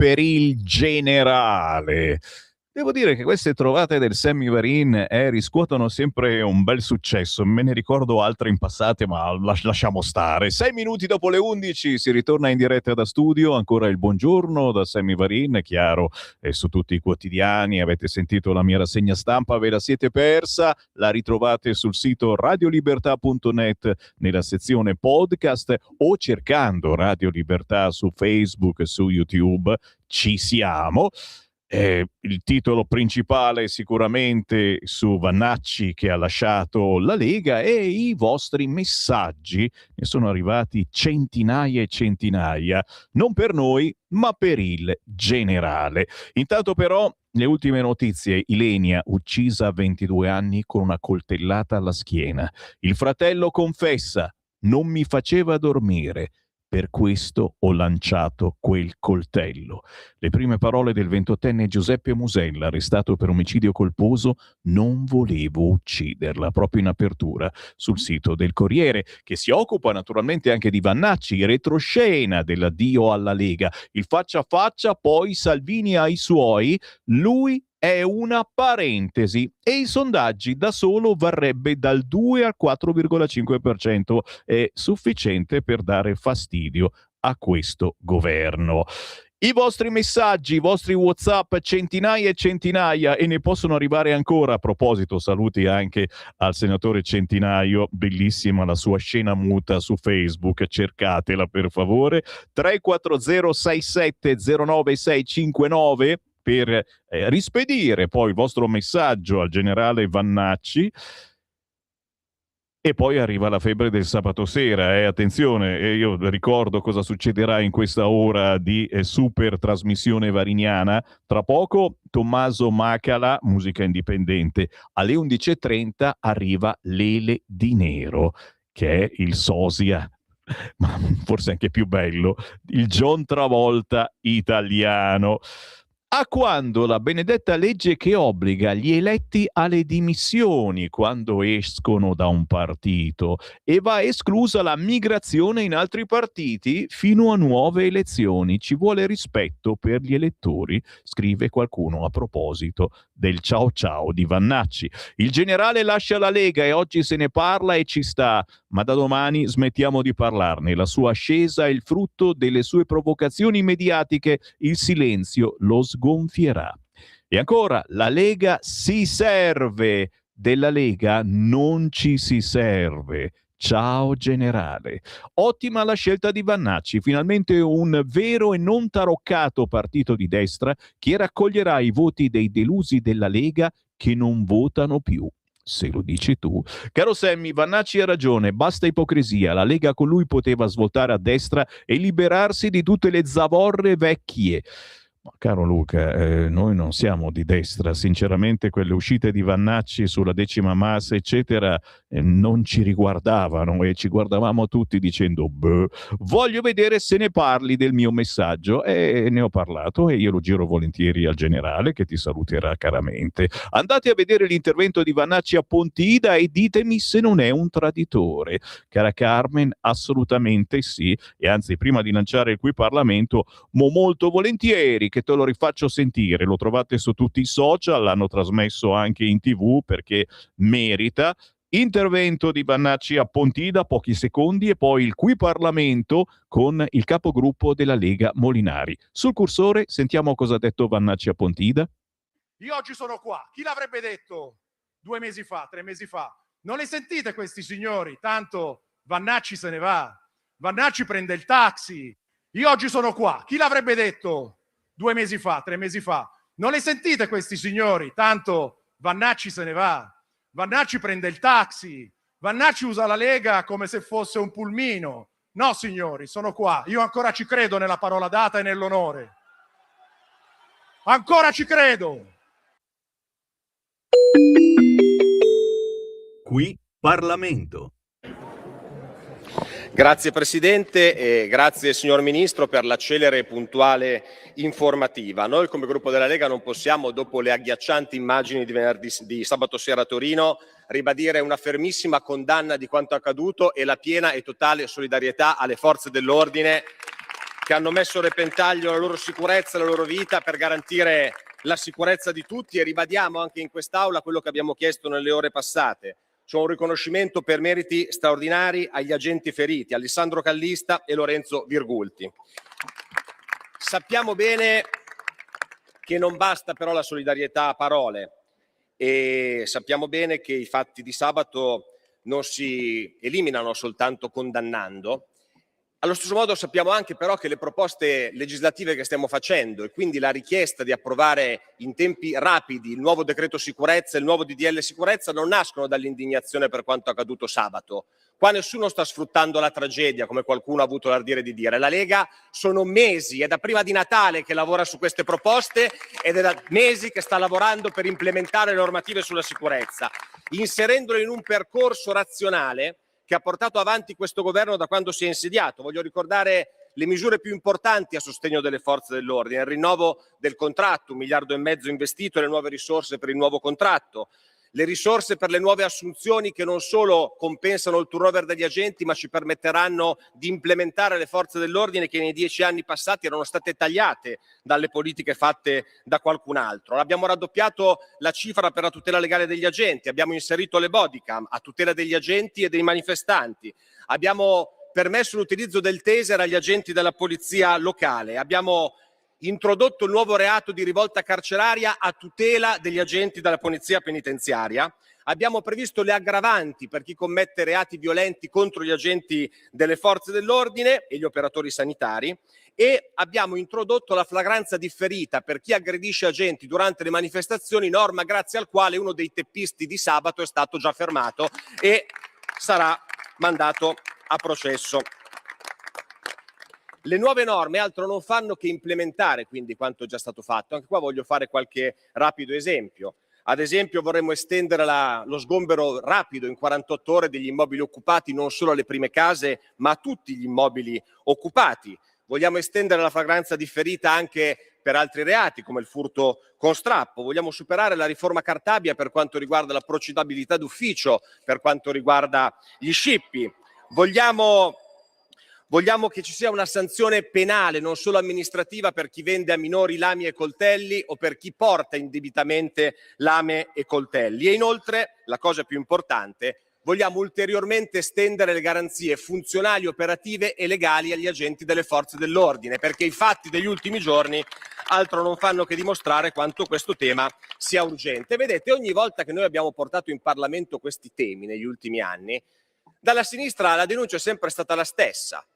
per il generale. Devo dire che queste trovate del Sammy Varin riscuotono sempre un bel successo. Me ne ricordo altre in passato, ma lasciamo stare. 6 minuti dopo le 11 si ritorna in diretta da studio. Ancora il buongiorno da Sammy Varin, è chiaro, su tutti i quotidiani. Avete sentito la mia rassegna stampa, ve la siete persa. La ritrovate sul sito radiolibertà.net nella sezione podcast o cercando Radio Libertà su Facebook, su YouTube. Ci siamo. Il titolo principale sicuramente su Vannacci che ha lasciato la Lega, e i vostri messaggi, ne sono arrivati centinaia e centinaia, non per noi ma per il generale. Intanto però le ultime notizie: Ilenia uccisa a 22 anni con una coltellata alla schiena. Il fratello confessa: non mi faceva dormire. Per questo ho lanciato quel coltello. Le prime parole del 28enne Giuseppe Musella, arrestato per omicidio colposo: non volevo ucciderla, proprio in apertura sul sito del Corriere, che si occupa naturalmente anche di Vannacci, retroscena dell'addio alla Lega, il faccia a faccia, poi Salvini ai suoi, lui è una parentesi, e i sondaggi da solo varrebbe dal 2 al 4,5%, è sufficiente per dare fastidio a questo governo. I vostri messaggi, i vostri WhatsApp, centinaia e centinaia, e ne possono arrivare ancora. A proposito, saluti anche al senatore Centinaio, bellissima la sua scena muta su Facebook, cercatela per favore. 340 67 09 659 per rispedire poi il vostro messaggio al generale Vannacci. E poi arriva la febbre del sabato sera, attenzione, io ricordo cosa succederà in questa ora di super trasmissione variniana. Tra poco Tommaso Macala, musica indipendente. Alle 11.30 arriva Lele Di Nero, che è il sosia, ma forse anche più bello, il John Travolta italiano. A quando la benedetta legge che obbliga gli eletti alle dimissioni quando escono da un partito, e va esclusa la migrazione in altri partiti fino a nuove elezioni. Ci vuole rispetto per gli elettori, scrive qualcuno a proposito del ciao ciao di Vannacci. Il generale lascia la Lega e oggi se ne parla e ci sta, ma da domani smettiamo di parlarne. La sua ascesa è il frutto delle sue provocazioni mediatiche, il silenzio lo sgonfierà. E ancora, la Lega si serve, della Lega non ci si serve. Ciao generale. Ottima la scelta di Vannacci, finalmente un vero e non taroccato partito di destra che raccoglierà i voti dei delusi della Lega che non votano più. Se lo dici tu. Caro Sammy, Vannacci ha ragione, basta ipocrisia. La Lega con lui poteva svoltare a destra e liberarsi di tutte le zavorre vecchie. Ma caro Luca, noi non siamo di destra, sinceramente quelle uscite di Vannacci sulla decima massa, eccetera, non ci riguardavano, e ci guardavamo tutti dicendo beh, voglio vedere se ne parli del mio messaggio, e ne ho parlato e io lo giro volentieri al generale che ti saluterà caramente. Andate a vedere l'intervento di Vannacci a Pontida e ditemi se non è un traditore. Cara Carmen, assolutamente sì, e anzi prima di lanciare il qui Parlamento, molto volentieri che te lo rifaccio sentire. Lo trovate su tutti i social, l'hanno trasmesso anche in TV perché merita. Intervento di Vannacci a Pontida, pochi secondi, e poi il qui Parlamento con il capogruppo della Lega Molinari. Sul cursore sentiamo cosa ha detto Vannacci a Pontida. Io oggi sono qua, chi l'avrebbe detto 2 mesi fa, 3 mesi fa? Non le sentite questi signori? Tanto Vannacci se ne va, Vannacci prende il taxi. Io oggi sono qua, chi l'avrebbe detto 2 mesi fa, 3 mesi fa? Non le sentite questi signori? Tanto Vannacci se ne va, Vannacci prende il taxi, Vannacci usa la Lega come se fosse un pulmino. No signori, sono qua, io ancora ci credo nella parola data e nell'onore. Ancora ci credo. Qui Parlamento. Grazie Presidente e grazie signor Ministro per la celere e puntuale informativa. Noi come gruppo della Lega non possiamo, dopo le agghiaccianti immagini di sabato sera a Torino, ribadire una fermissima condanna di quanto accaduto e la piena e totale solidarietà alle forze dell'ordine che hanno messo a repentaglio la loro sicurezza e la loro vita per garantire la sicurezza di tutti, e ribadiamo anche in quest'Aula quello che abbiamo chiesto nelle ore passate, cioè un riconoscimento per meriti straordinari agli agenti feriti, Alessandro Callista e Lorenzo Virgulti. Sappiamo bene che non basta però la solidarietà a parole, e sappiamo bene che i fatti di sabato non si eliminano soltanto condannando. Allo stesso modo sappiamo anche però che le proposte legislative che stiamo facendo, e quindi la richiesta di approvare in tempi rapidi il nuovo decreto sicurezza e il nuovo DDL sicurezza, non nascono dall'indignazione per quanto accaduto sabato. Qua nessuno sta sfruttando la tragedia, come qualcuno ha avuto l'ardire di dire. La Lega sono mesi, è da prima di Natale che lavora su queste proposte, ed è da mesi che sta lavorando per implementare le normative sulla sicurezza, inserendole in un percorso razionale che ha portato avanti questo governo da quando si è insediato. Voglio ricordare le misure più importanti a sostegno delle forze dell'ordine: il rinnovo del contratto, 1,5 miliardi investito e le nuove risorse per il nuovo contratto, le risorse per le nuove assunzioni che non solo compensano il turnover degli agenti, ma ci permetteranno di implementare le forze dell'ordine che nei 10 anni passati erano state tagliate dalle politiche fatte da qualcun altro. Abbiamo raddoppiato la cifra per la tutela legale degli agenti, abbiamo inserito le bodycam a tutela degli agenti e dei manifestanti, abbiamo permesso l'utilizzo del taser agli agenti della polizia locale, abbiamo introdotto il nuovo reato di rivolta carceraria a tutela degli agenti della polizia penitenziaria, abbiamo previsto le aggravanti per chi commette reati violenti contro gli agenti delle forze dell'ordine e gli operatori sanitari, e abbiamo introdotto la flagranza differita per chi aggredisce agenti durante le manifestazioni, norma grazie al quale uno dei teppisti di sabato è stato già fermato e sarà mandato a processo. Le nuove norme altro non fanno che implementare quindi quanto è già stato fatto. Anche qua voglio fare qualche rapido esempio. Ad esempio vorremmo estendere lo sgombero rapido in 48 ore degli immobili occupati non solo alle prime case ma a tutti gli immobili occupati. Vogliamo estendere la flagranza differita anche per altri reati come il furto con strappo. Vogliamo superare la riforma Cartabia per quanto riguarda la procedibilità d'ufficio, per quanto riguarda gli scippi. Vogliamo che ci sia una sanzione penale, non solo amministrativa, per chi vende a minori lami e coltelli o per chi porta indebitamente lame e coltelli. E inoltre, la cosa più importante, vogliamo ulteriormente estendere le garanzie funzionali, operative e legali agli agenti delle forze dell'ordine, perché i fatti degli ultimi giorni altro non fanno che dimostrare quanto questo tema sia urgente. Vedete, ogni volta che noi abbiamo portato in Parlamento questi temi negli ultimi anni, dalla sinistra la denuncia è sempre stata la stessa.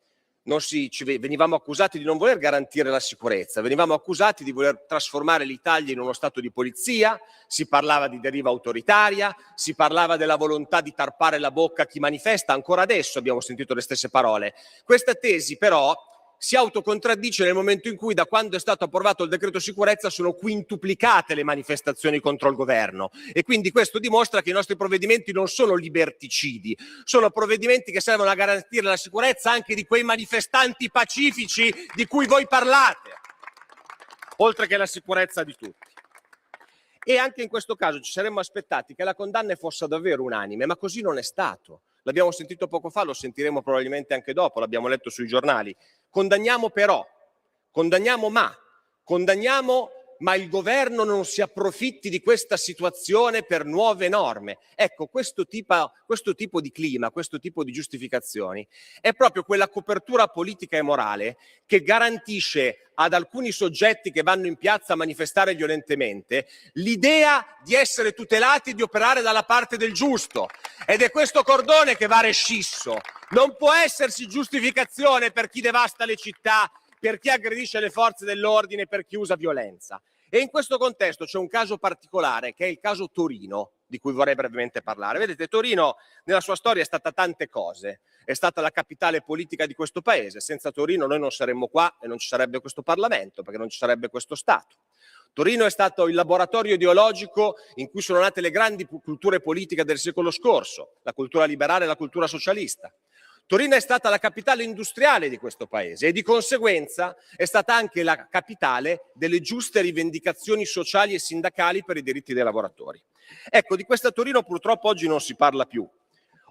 Venivamo accusati di non voler garantire la sicurezza, venivamo accusati di voler trasformare l'Italia in uno stato di polizia, si parlava di deriva autoritaria, si parlava della volontà di tarpare la bocca a chi manifesta, ancora adesso abbiamo sentito le stesse parole. Questa tesi però si autocontraddice nel momento in cui, da quando è stato approvato il decreto sicurezza, sono quintuplicate le manifestazioni contro il governo, e quindi questo dimostra che i nostri provvedimenti non sono liberticidi, sono provvedimenti che servono a garantire la sicurezza anche di quei manifestanti pacifici di cui voi parlate, oltre che la sicurezza di tutti. E anche in questo caso ci saremmo aspettati che la condanna fosse davvero unanime, ma così non è stato. L'abbiamo sentito poco fa, lo sentiremo probabilmente anche dopo, l'abbiamo letto sui giornali. Condanniamo ma il governo non si approfitti di questa situazione per nuove norme. Ecco, questo tipo di clima, questo tipo di giustificazioni è proprio quella copertura politica e morale che garantisce ad alcuni soggetti che vanno in piazza a manifestare violentemente l'idea di essere tutelati e di operare dalla parte del giusto. Ed è questo cordone che va rescisso. Non può esserci giustificazione per chi devasta le città, per chi aggredisce le forze dell'ordine, per chi usa violenza. E in questo contesto c'è un caso particolare, che è il caso Torino, di cui vorrei brevemente parlare. Vedete, Torino nella sua storia è stata tante cose. È stata la capitale politica di questo paese. Senza Torino noi non saremmo qua e non ci sarebbe questo Parlamento, perché non ci sarebbe questo Stato. Torino è stato il laboratorio ideologico in cui sono nate le grandi culture politiche del secolo scorso, la cultura liberale e la cultura socialista. Torino è stata la capitale industriale di questo paese e di conseguenza è stata anche la capitale delle giuste rivendicazioni sociali e sindacali per i diritti dei lavoratori. Ecco, di questa Torino purtroppo oggi non si parla più.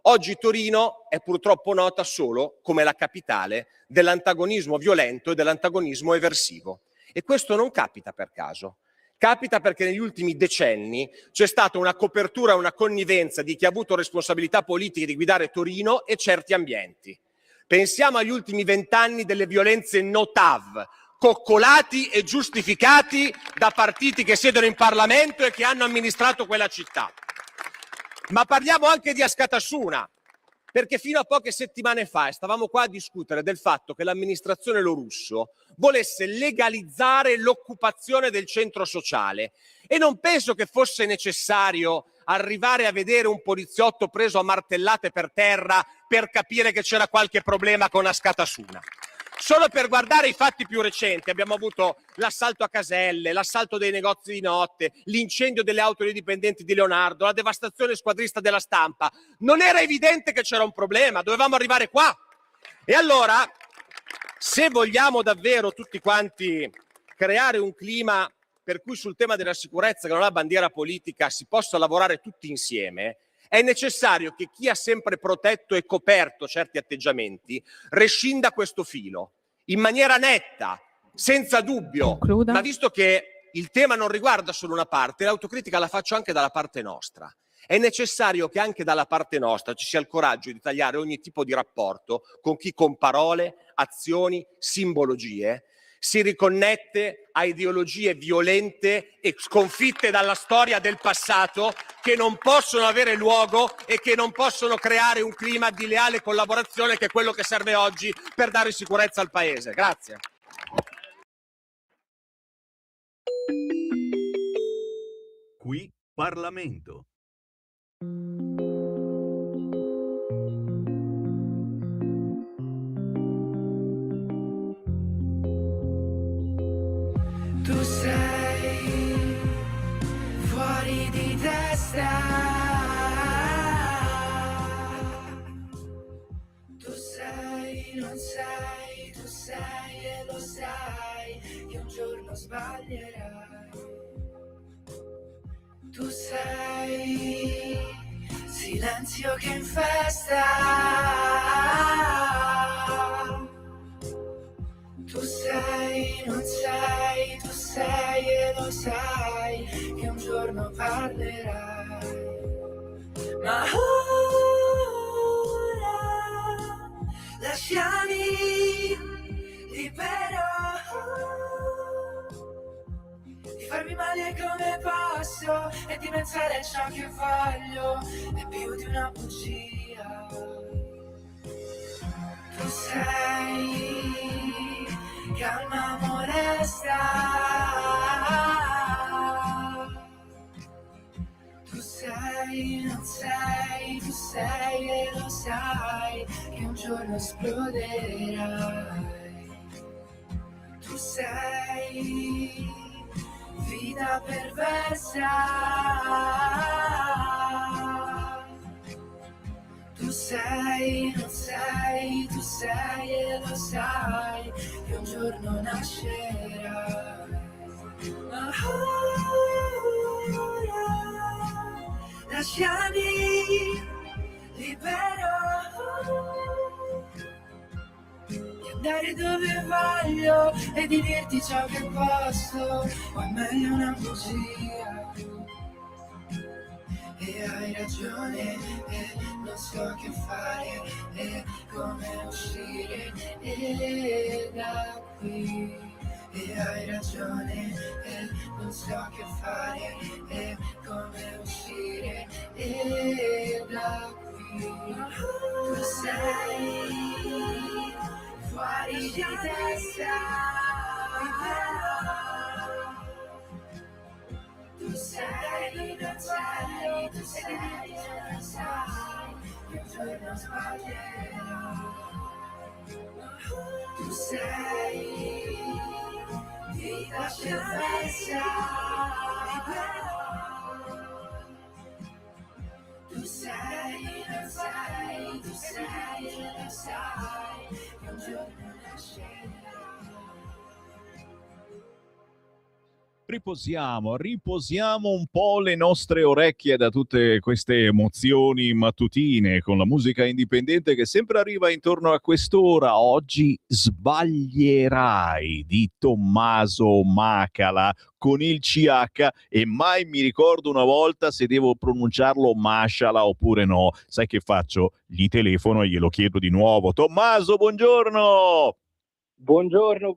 Oggi Torino è purtroppo nota solo come la capitale dell'antagonismo violento e dell'antagonismo eversivo. E questo non capita per caso. Capita perché negli ultimi decenni c'è stata una copertura, una connivenza di chi ha avuto responsabilità politiche di guidare Torino e certi ambienti. Pensiamo agli ultimi 20 anni delle violenze no-TAV, coccolati e giustificati da partiti che siedono in Parlamento e che hanno amministrato quella città. Ma parliamo anche di Askatasuna, perché fino a poche settimane fa stavamo qua a discutere del fatto che l'amministrazione Lorusso volesse legalizzare l'occupazione del centro sociale e non penso che fosse necessario arrivare a vedere un poliziotto preso a martellate per terra per capire che c'era qualche problema con Askatasuna. Solo per guardare i fatti più recenti abbiamo avuto l'assalto a caselle, l'assalto dei negozi di notte, l'incendio delle auto dei dipendenti di Leonardo, la devastazione squadrista della Stampa. Non era evidente che c'era un problema, dovevamo arrivare qua. E allora, se vogliamo davvero tutti quanti creare un clima per cui sul tema della sicurezza, che non ha bandiera politica, si possa lavorare tutti insieme, è necessario che chi ha sempre protetto e coperto certi atteggiamenti rescinda questo filo in maniera netta, senza dubbio. Concluda. Ma visto che il tema non riguarda solo una parte, l'autocritica la faccio anche dalla parte nostra. È necessario che anche dalla parte nostra ci sia il coraggio di tagliare ogni tipo di rapporto con chi con parole, azioni, simbologie si riconnette a ideologie violente e sconfitte dalla storia del passato che non possono avere luogo e che non possono creare un clima di leale collaborazione che è quello che serve oggi per dare sicurezza al Paese. Grazie. Qui Parlamento. Tu sei fuori di testa. Tu sei, non sei, tu sei e lo sai che un giorno sbaglierai. Tu sei silenzio che infesta. Tu sei, non sei, tu sei e lo sai che un giorno parlerai. Ma ora lasciami libero di farmi male come posso e di pensare a ciò che voglio. È più di una bugia. Tu sei calma molesta. Tu sei, non sei, tu sei e lo sai che un giorno esploderai. Tu sei vita perversa. Tu sei, non sei, tu sei e lo sai che un giorno nascerai. Ma ora lasciami libero di andare dove voglio e di dirti ciò che posso, o è meglio una bugia. E hai ragione, e non so che fare, e come uscire da qui. E hai ragione, e non so che fare, e come uscire da qui. Tu sei fuori di testa. Tu sei, non sai, tu sei, non sai che un giorno sbaglierai. Tu sei vita perversa. Tu sei, non sai, tu sei, non sai che un giorno nascerai. Riposiamo un po' le nostre orecchie da tutte queste emozioni mattutine con la musica indipendente che sempre arriva intorno a quest'ora. Oggi Sbaglierai di Tommaso Macala con il CH e mai mi ricordo una volta se devo pronunciarlo Masciala oppure no. Sai che faccio? Gli telefono e glielo chiedo di nuovo. Tommaso, buongiorno! Buongiorno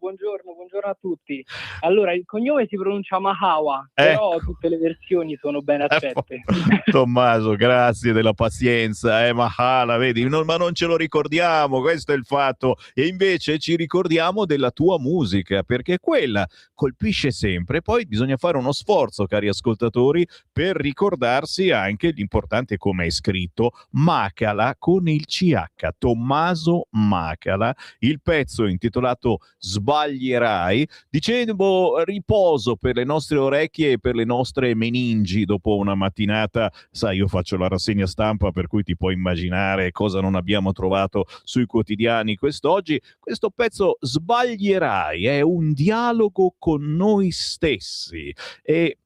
a tutti. Allora, il cognome si pronuncia Mahawa, però Ecco. tutte le versioni sono ben accette. Tommaso, grazie della pazienza, Mahala, vedi, ma non ce lo ricordiamo, questo è il fatto. E invece ci ricordiamo della tua musica, perché quella colpisce sempre. Poi bisogna fare uno sforzo, cari ascoltatori, per ricordarsi anche l'importante come è scritto, Macala con il CH, Tommaso Macala, il pezzo intitolato Sbaglierai. Dicevo, riposo per le nostre orecchie e per le nostre meningi dopo una mattinata. Sai, io faccio la rassegna stampa, per cui ti puoi immaginare cosa non abbiamo trovato sui quotidiani quest'oggi. Questo pezzo Sbaglierai è un dialogo con noi stessi e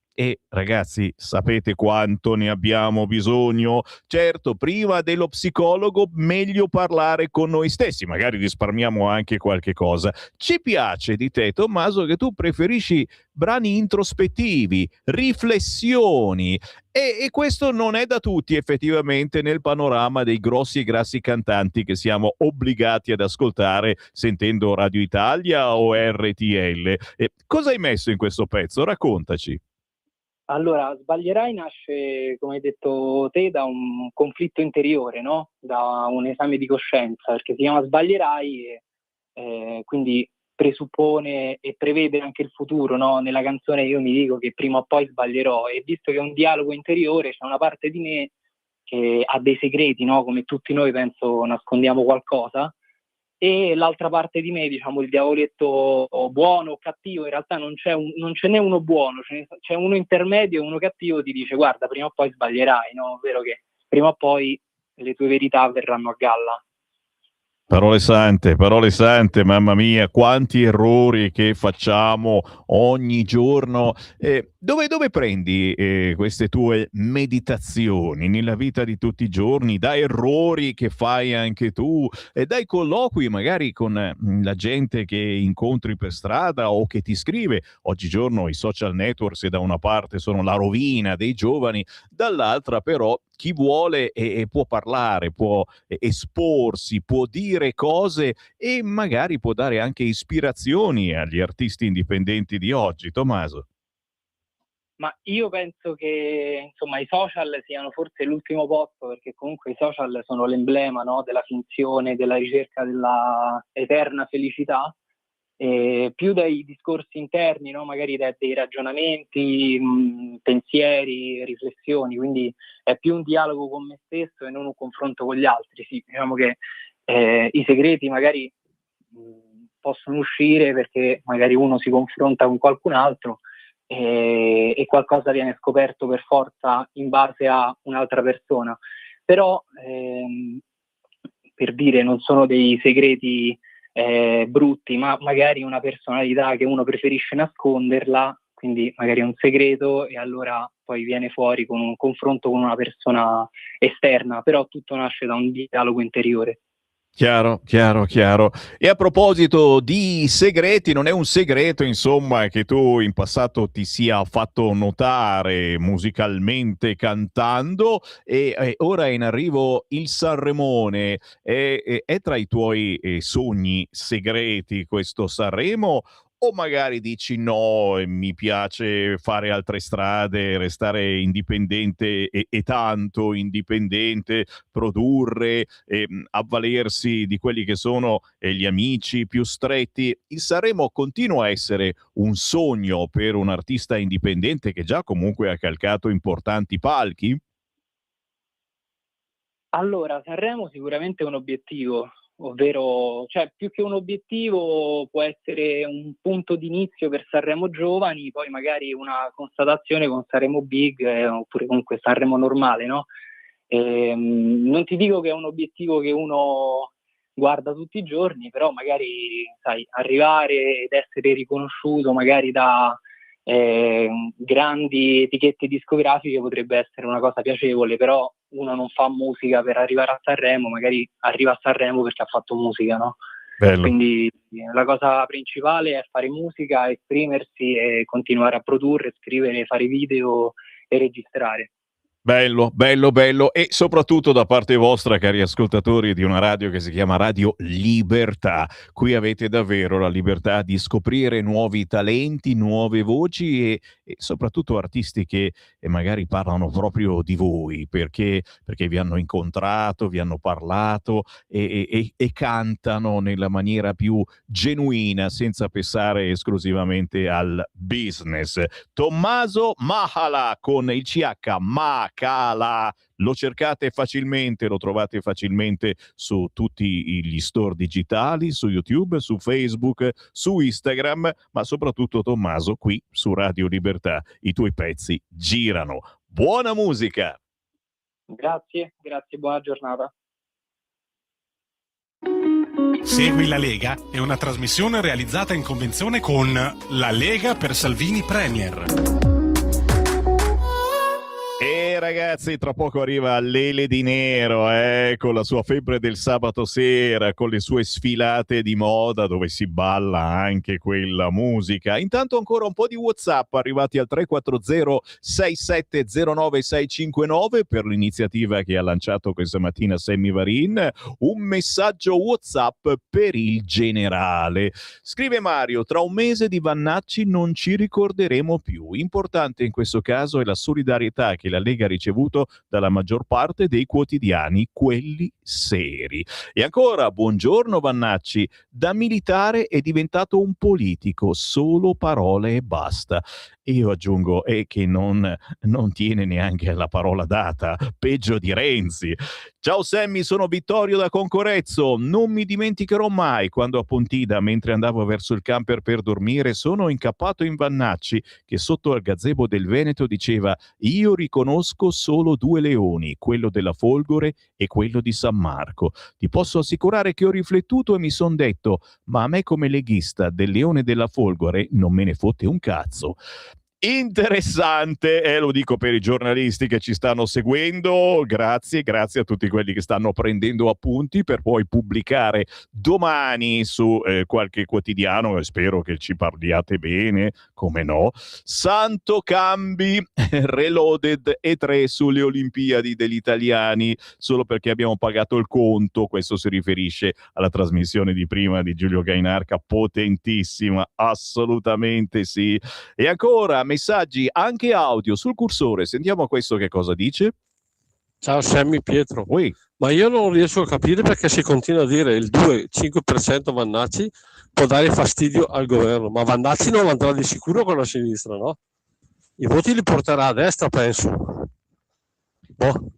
ragazzi, sapete quanto ne abbiamo bisogno? Certo, prima dello psicologo meglio parlare con noi stessi, magari risparmiamo anche qualche cosa. Ci piace di te, Tommaso, che tu preferisci brani introspettivi, riflessioni e questo non è da tutti effettivamente nel panorama dei grossi e grassi cantanti che siamo obbligati ad ascoltare sentendo Radio Italia o RTL. Cosa hai messo in questo pezzo? Raccontaci. Allora, Sbaglierai nasce, come hai detto te, da un conflitto interiore, no? Da un esame di coscienza, perché si chiama Sbaglierai e quindi presuppone e prevede anche il futuro, no? Nella canzone io mi dico che prima o poi sbaglierò e visto che è un dialogo interiore, c'è una parte di me che ha dei segreti, no? Come tutti noi penso nascondiamo qualcosa. E l'altra parte di me, diciamo il diavoletto buono o cattivo, in realtà non ce n'è uno buono, c'è uno intermedio e uno cattivo, ti dice guarda prima o poi sbaglierai, no? Ovvero che prima o poi le tue verità verranno a galla. Parole sante, mamma mia, quanti errori che facciamo ogni giorno. Dove prendi queste tue meditazioni nella vita di tutti i giorni? Da errori che fai anche tu, dai colloqui magari con la gente che incontri per strada o che ti scrive. Oggigiorno i social network, se da una parte sono la rovina dei giovani, dall'altra però chi vuole e può parlare, può esporsi, può dire cose e magari può dare anche ispirazioni agli artisti indipendenti di oggi. Tommaso. Ma io penso che insomma i social siano forse l'ultimo posto, perché comunque i social sono l'emblema, no? Della finzione, della ricerca della eterna felicità. Più dai discorsi interni, no? Magari dei ragionamenti, pensieri, riflessioni, quindi è più un dialogo con me stesso e non un confronto con gli altri. Sì, diciamo che i segreti magari possono uscire perché magari uno si confronta con qualcun altro e qualcosa viene scoperto per forza in base a un'altra persona. Però per dire, non sono dei segreti brutti, ma magari una personalità che uno preferisce nasconderla, quindi magari è un segreto e allora poi viene fuori con un confronto con una persona esterna, però tutto nasce da un dialogo interiore. Chiaro. E a proposito di segreti, non è un segreto, insomma, che tu in passato ti sia fatto notare musicalmente cantando, ora è in arrivo il Sanremone. È tra i tuoi sogni segreti questo Sanremo? O magari dici no, mi piace fare altre strade, restare indipendente e tanto indipendente, produrre, avvalersi di quelli che sono gli amici più stretti. Il Sanremo continua a essere un sogno per un artista indipendente che già comunque ha calcato importanti palchi? Allora, Sanremo sicuramente è un obiettivo, ovvero, cioè più che un obiettivo può essere un punto d'inizio per Sanremo Giovani, poi magari una constatazione con Sanremo Big oppure comunque Sanremo normale, no? Non ti dico che è un obiettivo che uno guarda tutti i giorni, però magari, sai, arrivare ed essere riconosciuto magari da grandi etichette discografiche potrebbe essere una cosa piacevole, però uno non fa musica per arrivare a Sanremo, magari arriva a Sanremo perché ha fatto musica, no? Bello. Quindi la cosa principale è fare musica, esprimersi e continuare a produrre, scrivere, fare video e registrare. Bello, bello, bello, e soprattutto da parte vostra, cari ascoltatori di una radio che si chiama Radio Libertà. Qui avete davvero la libertà di scoprire nuovi talenti, nuove voci e soprattutto artisti che magari parlano proprio di voi, perché vi hanno incontrato, vi hanno parlato e cantano nella maniera più genuina, senza pensare esclusivamente al business. Tommaso Mahala con il CH, Macala. Lo cercate facilmente, lo trovate facilmente su tutti gli store digitali, su YouTube, su Facebook, su Instagram, ma soprattutto Tommaso qui su Radio Libertà. I tuoi pezzi girano. Buona musica! Grazie, buona giornata. Segui la Lega è una trasmissione realizzata in convenzione con La Lega per Salvini Premier. E ragazzi, tra poco arriva Lele Di Nero, con la sua febbre del sabato sera, con le sue sfilate di moda dove si balla anche quella musica. Intanto ancora un po' di WhatsApp arrivati al 340-6709-659 per l'iniziativa che ha lanciato questa mattina Sammy Varin. Un messaggio WhatsApp per il generale. Scrive Mario, tra un mese di Vannacci non ci ricorderemo più. Importante in questo caso è la solidarietà che la Lega ha ricevuto dalla maggior parte dei quotidiani, quelli seri. E ancora, buongiorno Vannacci, da militare è diventato un politico, solo parole e basta. Io aggiungo che non tiene neanche la parola data, peggio di Renzi. Ciao Sammy, sono Vittorio da Concorezzo. Non mi dimenticherò mai quando a Pontida, mentre andavo verso il camper per dormire, sono incappato in Vannacci, che sotto al gazebo del Veneto diceva: io riconosco solo due leoni, quello della Folgore e quello di San Marco. Ti posso assicurare che ho riflettuto e mi son detto: ma a me come leghista del Leone della Folgore non me ne fotte un cazzo. Interessante, lo dico per i giornalisti che ci stanno seguendo, grazie a tutti quelli che stanno prendendo appunti per poi pubblicare domani su qualche quotidiano, e spero che ci parliate bene, come no. Santo Cambi, Reloaded e 3 sulle Olimpiadi degli italiani, solo perché abbiamo pagato il conto. Questo si riferisce alla trasmissione di prima di Giulio Gainarca, potentissima, assolutamente sì. E ancora messaggi anche audio sul cursore, sentiamo questo che cosa dice. Ciao Sammy, Pietro. Oui. Ma io non riesco a capire perché si continua a dire il 2-5% Vannacci può dare fastidio al governo, ma Vannacci non andrà di sicuro con la sinistra, no? I voti li porterà a destra, penso.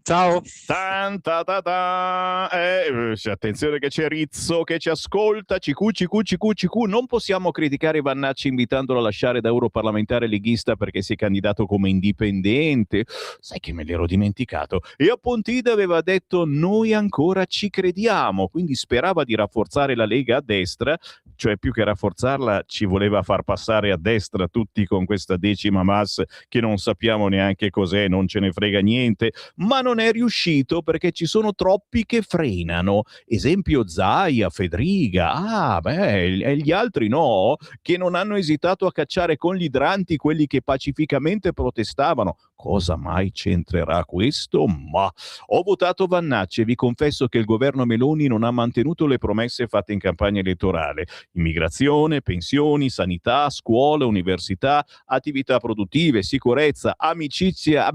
Ciao. Attenzione che c'è Rizzo che ci ascolta. CQ. Non possiamo criticare Vannacci invitandolo a lasciare da europarlamentare leghista perché si è candidato come indipendente. Sai che me l'ero dimenticato. E a Pontida aveva detto: noi ancora ci crediamo, quindi sperava di rafforzare la Lega a destra, cioè più che rafforzarla ci voleva far passare a destra tutti con questa decima mas che non sappiamo neanche cos'è, non ce ne frega niente. Ma non è riuscito perché ci sono troppi che frenano. Esempio Zaia, Fedriga, e gli altri no, che non hanno esitato a cacciare con gli idranti quelli che pacificamente protestavano. Cosa mai c'entrerà questo? Ma ho votato Vannacci e vi confesso che il governo Meloni non ha mantenuto le promesse fatte in campagna elettorale. Immigrazione, pensioni, sanità, scuola, università, attività produttive, sicurezza, amicizia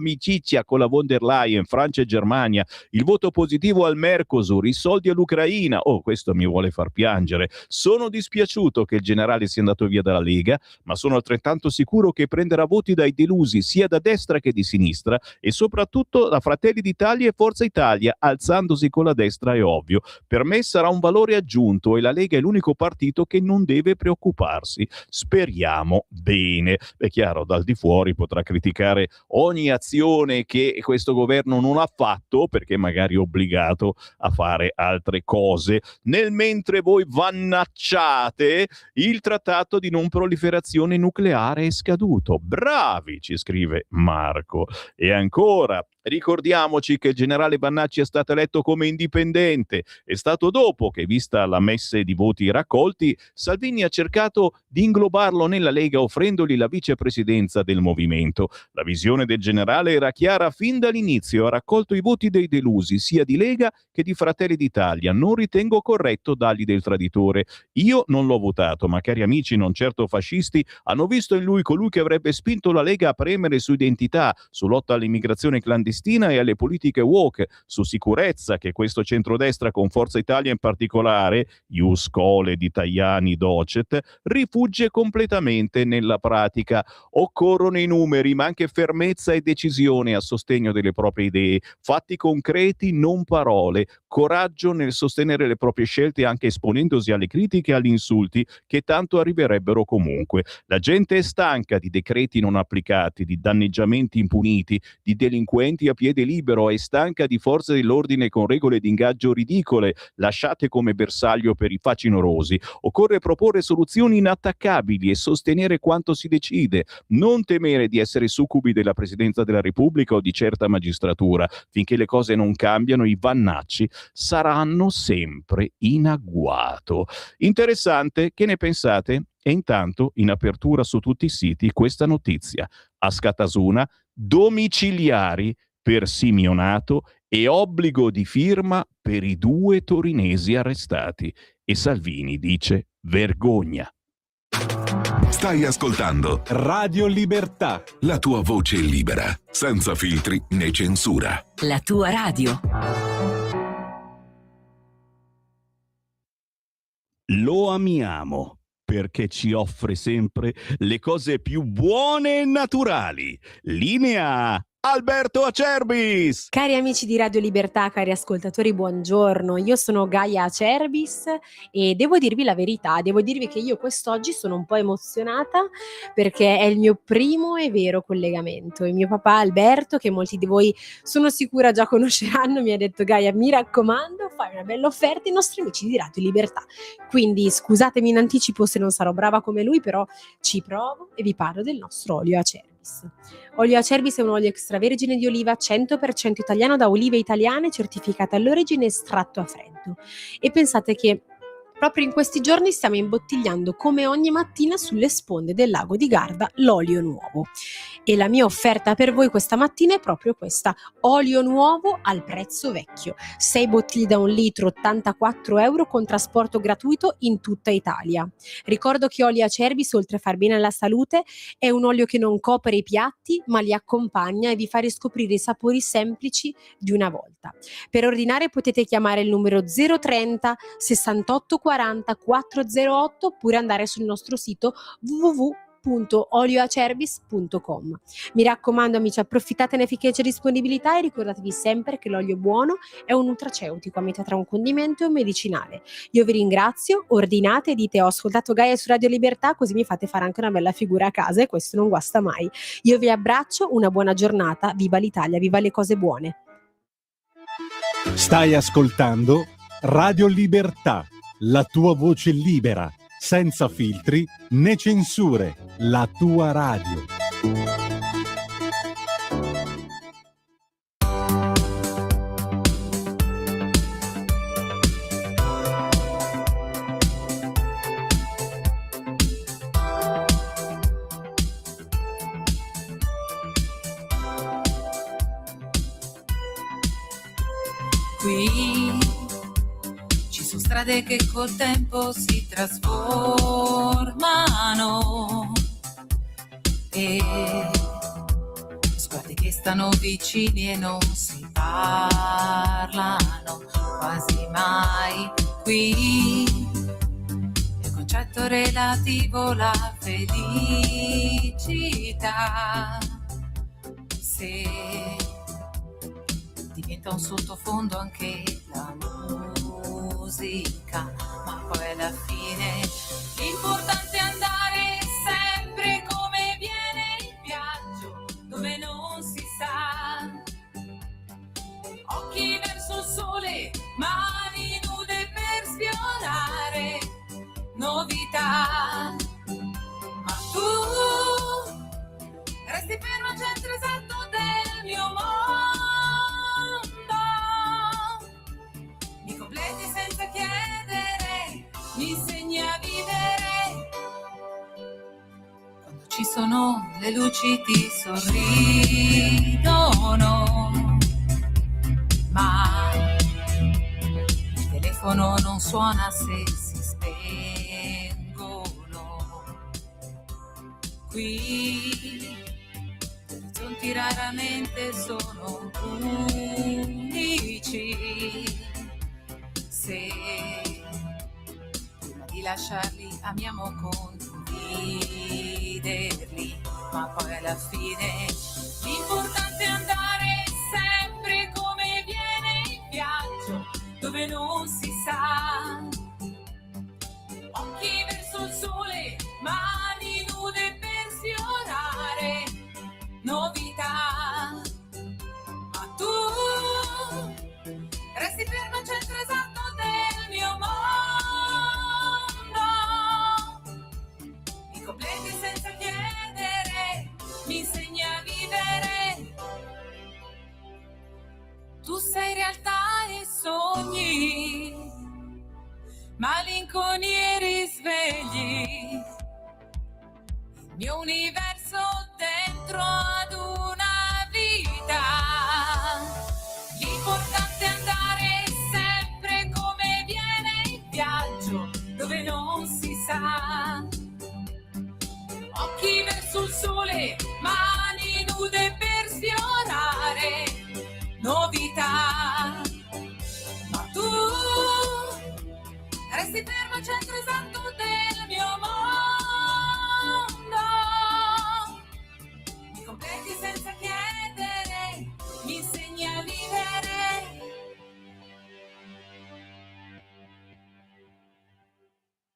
con la von der Leyen, Francia e Germania, il voto positivo al Mercosur, i soldi all'Ucraina. Questo mi vuole far piangere. Sono dispiaciuto che il generale sia andato via dalla Lega, ma sono altrettanto sicuro che prenderà voti dai delusi sia da destra che di sinistra, e soprattutto da Fratelli d'Italia e Forza Italia, alzandosi con la destra è ovvio. Per me sarà un valore aggiunto e la Lega è l'unico partito che non deve preoccuparsi. Speriamo bene. È chiaro, dal di fuori potrà criticare ogni azione che questo governo governo non ha fatto, perché magari obbligato a fare altre cose. Nel mentre voi vannacciate, il trattato di non proliferazione nucleare è scaduto. Bravi, ci scrive Marco. E ancora, ricordiamoci che il generale Vannacci è stato eletto come indipendente. È stato dopo che, vista la messe di voti raccolti, Salvini ha cercato di inglobarlo nella Lega offrendogli la vicepresidenza del movimento. La visione del generale era chiara fin dall'inizio, ha raccolto i voti dei delusi sia di Lega che di Fratelli d'Italia. Non ritengo corretto dargli del traditore. Io non l'ho votato, ma cari amici non certo fascisti hanno visto in lui colui che avrebbe spinto la Lega a premere su identità, su lotta all'immigrazione clandestina e alle politiche woke, su sicurezza, che questo centrodestra con Forza Italia in particolare, Ius Cole di Tajani Docet, rifugge completamente nella pratica. Occorrono i numeri, ma anche fermezza e decisione a sostegno delle proprie idee, fatti concreti, non parole, coraggio nel sostenere le proprie scelte anche esponendosi alle critiche e agli insulti che tanto arriverebbero comunque. La gente è stanca di decreti non applicati, di danneggiamenti impuniti, di delinquenti a piede libero, è stanca di forze dell'ordine con regole di ingaggio ridicole, lasciate come bersaglio per i facinorosi. Occorre proporre soluzioni inattaccabili e sostenere quanto si decide, non temere di essere succubi della Presidenza della Repubblica o di certa magistratura. Finché le cose non cambiano, i vannacci saranno sempre in agguato. Interessante, che ne pensate? E intanto, in apertura su tutti i siti, questa notizia. A Scatasuna, domiciliari per Simeonato e obbligo di firma per i 2 torinesi arrestati. E Salvini dice vergogna. Stai ascoltando Radio Libertà. la tua voce libera, senza filtri né censura. La tua radio. Lo amiamo perché ci offre sempre le cose più buone e naturali. Linea Alberto Acerbis. Cari amici di Radio Libertà, cari ascoltatori, buongiorno. Io sono Gaia Acerbis e devo dirvi la verità, devo dirvi che io quest'oggi sono un po' emozionata perché è il mio primo e vero collegamento. Il mio papà Alberto, che molti di voi sono sicura già conosceranno, mi ha detto: Gaia, mi raccomando, fai una bella offerta ai nostri amici di Radio Libertà. Quindi scusatemi in anticipo se non sarò brava come lui, però ci provo e vi parlo del nostro olio Acerbis. Olio Acerbis è un olio extravergine di oliva 100% italiano da olive italiane, certificate all'origine, estratto a freddo. E pensate che proprio in questi giorni stiamo imbottigliando come ogni mattina sulle sponde del lago di Garda l'olio nuovo. E la mia offerta per voi questa mattina è proprio questa: olio nuovo al prezzo vecchio. 6 bottiglie da 1 litro, 84 euro con trasporto gratuito in tutta Italia. Ricordo che olio Acerbis, oltre a far bene alla salute, è un olio che non copre i piatti ma li accompagna e vi fa riscoprire i sapori semplici di una volta. Per ordinare potete chiamare il numero 030 68 40 408 oppure andare sul nostro sito www.olioacerbis.com. Mi raccomando amici, approfittatene efficacia e disponibilità e ricordatevi sempre che l'olio buono è un nutraceutico a metà tra un condimento e un medicinale. Io vi ringrazio, ordinate e dite: ho ascoltato Gaia su Radio Libertà, così mi fate fare anche una bella figura a casa e questo non guasta mai. Io vi abbraccio, una buona giornata, viva l'Italia, viva le cose buone. Stai ascoltando Radio Libertà, la tua voce libera, senza filtri né censure, la tua radio. Qui ci sono strade che col tempo si trasformano e sguardi che stanno vicini e non si parlano quasi mai. Qui il concetto relativo, la felicità, se diventa un sottofondo anche la musica, ma poi alla fine l'importante è andare sempre come viene il viaggio, dove non si sa Resti fermo al centro esatto del mio mondo. Mi completi senza chiedere, mi insegni a vivere. Quando ci sono le luci ti sorridono, ma il telefono non suona se si spengono. Qui gli orizzonti raramente sono unici. Se prima di lasciarli amiamo condividerli, ma poi alla fine l'importante è andare sempre come viene in viaggio, dove non si sa. Occhi verso il sole, mani nude per sfiorare novità. Ma tu resti fermo al centro esatto del mio mondo. Mi completi senza chiedere, mi insegni a vivere. Tu sei realtà e sogni, malinconie e risvegli, il mio universo dentro ad una vita. L'importante è andare sempre come viene in viaggio, dove non si sa. Occhi verso il sole, mani nude per sfiorare novità. Ma tu resti fermo al centro esatto del mio mondo. Mi completi senza chiedere, mi insegni a vivere.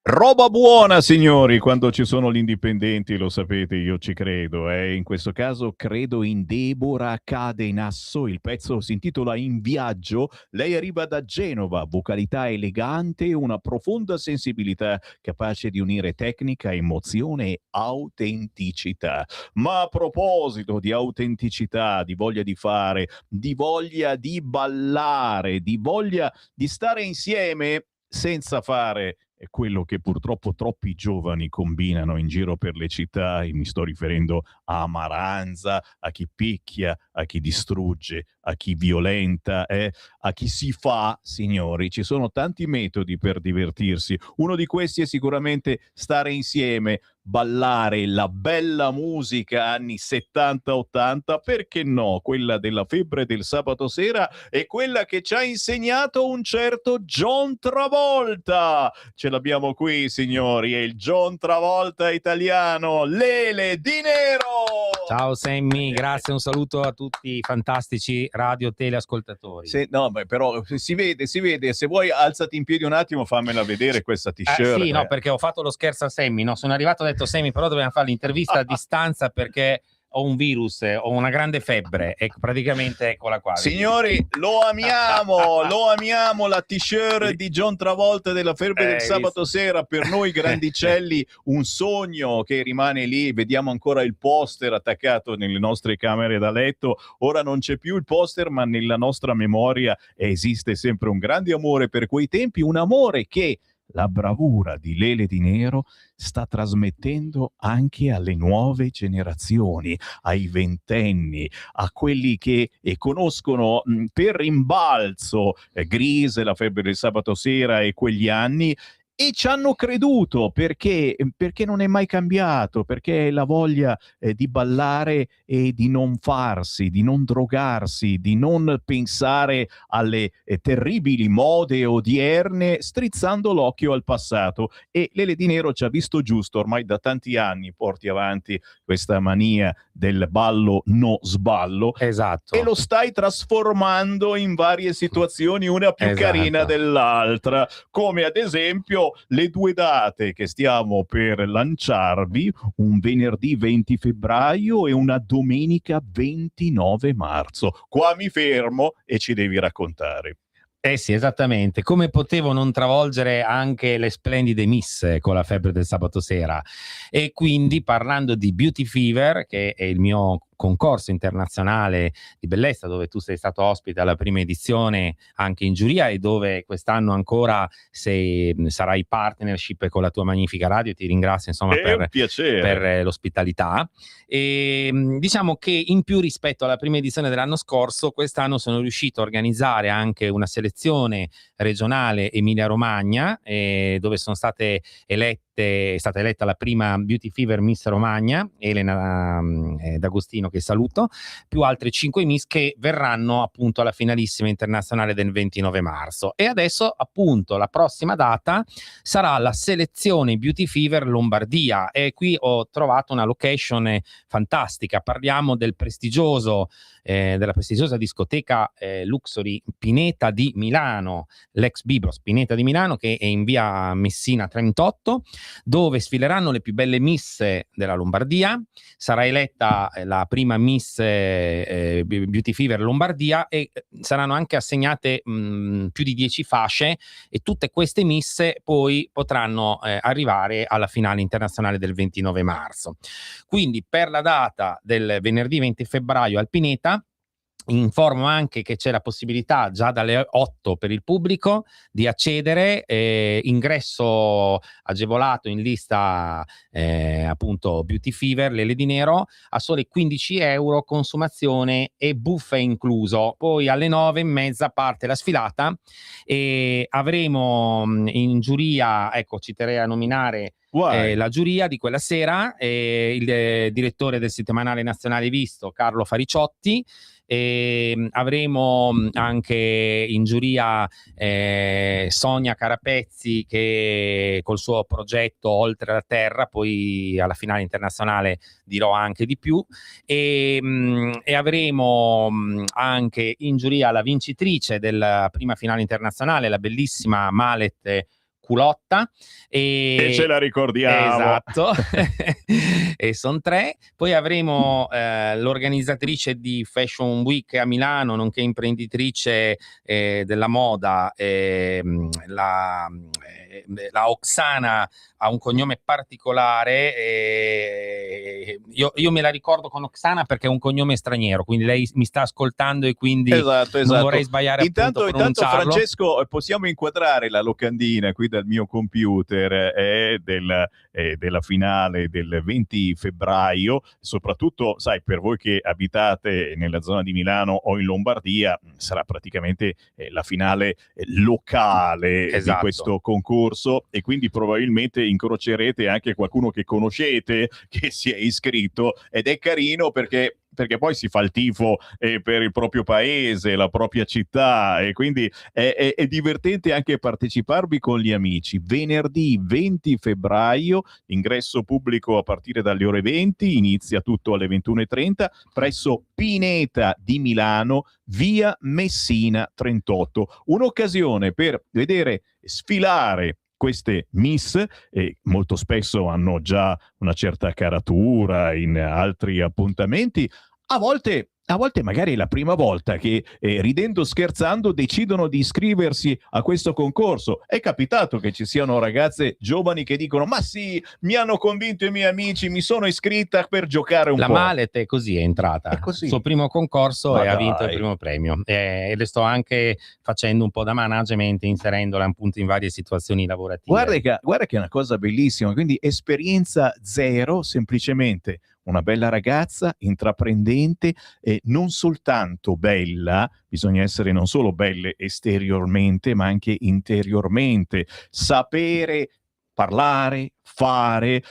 Roba buona, signori, quando ci sono gli indipendenti, lo sapete, io ci credo. In questo caso credo in Deborah Cadenasso, il pezzo si intitola In viaggio, lei arriva da Genova, vocalità elegante e una profonda sensibilità capace di unire tecnica, emozione e autenticità. Ma a proposito di autenticità, di voglia di fare, di voglia di ballare, di voglia di stare insieme senza fare è quello che purtroppo troppi giovani combinano in giro per le città, e mi sto riferendo a Maranza, a chi picchia, a chi distrugge, a chi violenta, a chi si fa, signori. Ci sono tanti metodi per divertirsi. Uno di questi è sicuramente stare insieme, ballare la bella musica anni 70-80, perché no? Quella della febbre del sabato sera è quella che ci ha insegnato un certo John Travolta. Ce l'abbiamo qui, signori, è il John Travolta italiano, Lele Di Nero! Ciao Sammy, grazie, un saluto a tutti i fantastici radio teleascoltatori. Però si vede, se vuoi alzati in piedi un attimo, fammela vedere questa t-shirt. Sì, no, perché ho fatto lo scherzo a Sammy, no? Sono arrivato e ho detto Sammy, però dobbiamo fare l'intervista a distanza perché ho un virus, ho una grande febbre e praticamente eccola qua. Signori, lo amiamo la t-shirt di John Travolta della febbre del sabato sera, per noi grandicelli un sogno che rimane lì. Vediamo ancora il poster attaccato nelle nostre camere da letto. Ora non c'è più il poster, ma nella nostra memoria esiste sempre un grande amore per quei tempi, un amore che la bravura di Lele Di Nero sta trasmettendo anche alle nuove generazioni, ai ventenni, a quelli che conoscono per rimbalzo Grease, la febbre del sabato sera e quegli anni, e ci hanno creduto perché non è mai cambiato, perché la voglia di ballare e di non farsi, di non drogarsi, di non pensare alle terribili mode odierne, strizzando l'occhio al passato. E Lele Di Nero ci ha visto giusto, ormai da tanti anni porti avanti questa mania del ballo no sballo, esatto, e lo stai trasformando in varie situazioni, una più carina dell'altra, come ad esempio le due date che stiamo per lanciarvi, un venerdì 20 febbraio e una domenica 29 marzo. Qua mi fermo e ci devi raccontare. Sì, esattamente. Come potevo non travolgere anche le splendide Miss con la febbre del sabato sera? E quindi, parlando di Beauty Fever, che è il mio concorso internazionale di bellezza, dove tu sei stato ospite alla prima edizione anche in giuria, e dove quest'anno ancora sarai partnership con la tua magnifica radio. Ti ringrazio insomma per l'ospitalità. E diciamo che in più rispetto alla prima edizione dell'anno scorso, quest'anno sono riuscito a organizzare anche una selezione regionale Emilia-Romagna, dove sono state è stata eletta la prima Beauty Fever Miss Romagna, Elena D'Agostino, che saluto, più altre 5 Miss che verranno appunto alla finalissima internazionale del 29 marzo. E adesso appunto la prossima data sarà la selezione Beauty Fever Lombardia, e qui ho trovato una location fantastica. Parliamo del della prestigiosa discoteca Luxury Pineta di Milano, l'ex Biblos Pineta di Milano, che è in via Messina 38, dove sfileranno le più belle Miss della Lombardia. Sarà eletta la prima Miss Beauty Fever Lombardia, e saranno anche assegnate più di 10 fasce, e tutte queste Miss poi potranno arrivare alla finale internazionale del 29 marzo. Quindi per la data del venerdì 20 febbraio al Pineta, informo anche che c'è la possibilità già dalle 8 per il pubblico di accedere, ingresso agevolato in lista appunto Beauty Fever, Lele di Nero, a sole 15 euro, consumazione e buffet incluso. Poi alle 9:30 parte la sfilata, e avremo in giuria, ecco, ci terrei a nominare la giuria di quella sera, il direttore del settimanale nazionale Visto, Carlo Fariciotti. Avremo anche in giuria Sonia Carapezzi, che col suo progetto Oltre la Terra, poi alla finale internazionale dirò anche di più, e avremo anche in giuria la vincitrice della prima finale internazionale, la bellissima Malet Culotta, e ce la ricordiamo, esatto. E sono 3. Poi avremo l'organizzatrice di Fashion Week a Milano, nonché imprenditrice della moda, la Oksana, ha un cognome particolare, io me la ricordo con Oksana perché è un cognome straniero, quindi lei mi sta ascoltando e quindi esatto. non vorrei sbagliare. Intanto Francesco, possiamo inquadrare la locandina qui dal mio computer della finale del 20 febbraio, soprattutto sai, per voi che abitate nella zona di Milano o in Lombardia, sarà praticamente la finale locale, esatto, di questo concorso, e quindi probabilmente incrocerete anche qualcuno che conoscete che si è iscritto, ed è carino perché poi si fa il tifo per il proprio paese, la propria città, e quindi è divertente anche parteciparvi con gli amici. Venerdì 20 febbraio, ingresso pubblico a partire dalle ore 20, inizia tutto alle 21:30 presso Pineta di Milano, via Messina 38. Un'occasione per vedere sfilare queste Miss, molto spesso hanno già una certa caratura in altri appuntamenti, a volte magari è la prima volta che ridendo scherzando decidono di iscriversi a questo concorso. È capitato che ci siano ragazze giovani che dicono: ma sì, mi hanno convinto i miei amici, mi sono iscritta per giocare un po'. La Malet è così, è entrata, il suo primo concorso, e ha vinto il primo premio, e le sto anche facendo un po' da management, inserendola appunto in varie situazioni lavorative. Guarda che è una cosa bellissima, quindi esperienza zero, semplicemente una bella ragazza, intraprendente, non soltanto bella, bisogna essere non solo belle esteriormente, ma anche interiormente, sapere parlare, fare,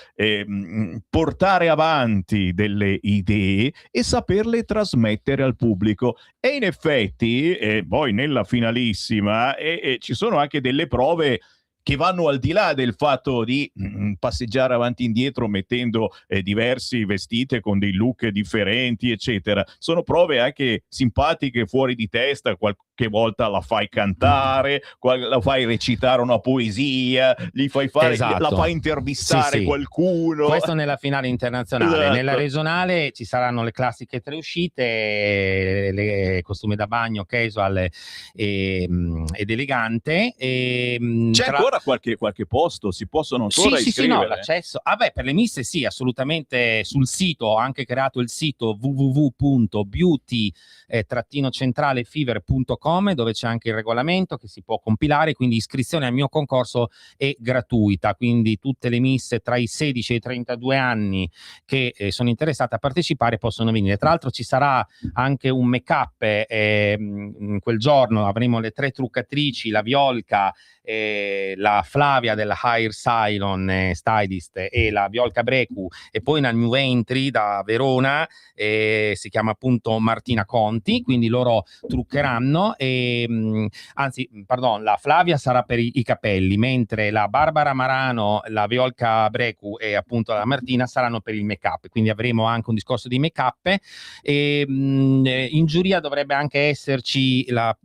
portare avanti delle idee e saperle trasmettere al pubblico. E in effetti, poi nella finalissima, ci sono anche delle prove che vanno al di là del fatto di passeggiare avanti e indietro mettendo diversi vestiti con dei look differenti, eccetera. Sono prove anche simpatiche, fuori di testa, qualche volta la fai cantare, la fai recitare una poesia, gli fai fare, Esatto. la fai intervistare Sì. qualcuno. Questo nella finale internazionale. Esatto. Nella regionale ci saranno le classiche 3 uscite, le costume da bagno, casual ed elegante. C'è ancora qualche posto? Si possono ancora Sì, iscrivere? no, l'accesso. Per le misse sì, assolutamente sul sito. Ho anche creato il sito www.beauty-centralefever.com, dove c'è anche il regolamento che si può compilare, quindi iscrizione al mio concorso è gratuita, quindi tutte le misse tra i 16 e i 32 anni che sono interessate a partecipare possono venire. Tra l'altro ci sarà anche un make-up, quel giorno avremo le 3 truccatrici, la Violca, la Flavia della Hair Salon stylist e la Violca Brecu, e poi una new entry da Verona, si chiama appunto Martina Conti, quindi loro truccheranno la Flavia sarà per i capelli, mentre la Barbara Marano, la Violca Brecu e appunto la Martina saranno per il make up, quindi avremo anche un discorso di make up in giuria dovrebbe anche esserci il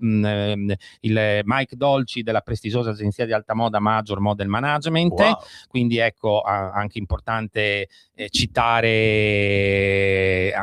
Mike Dolci della prestigiosa agenzia di alta moda Major Model Management. Wow. Quindi ecco, anche importante citare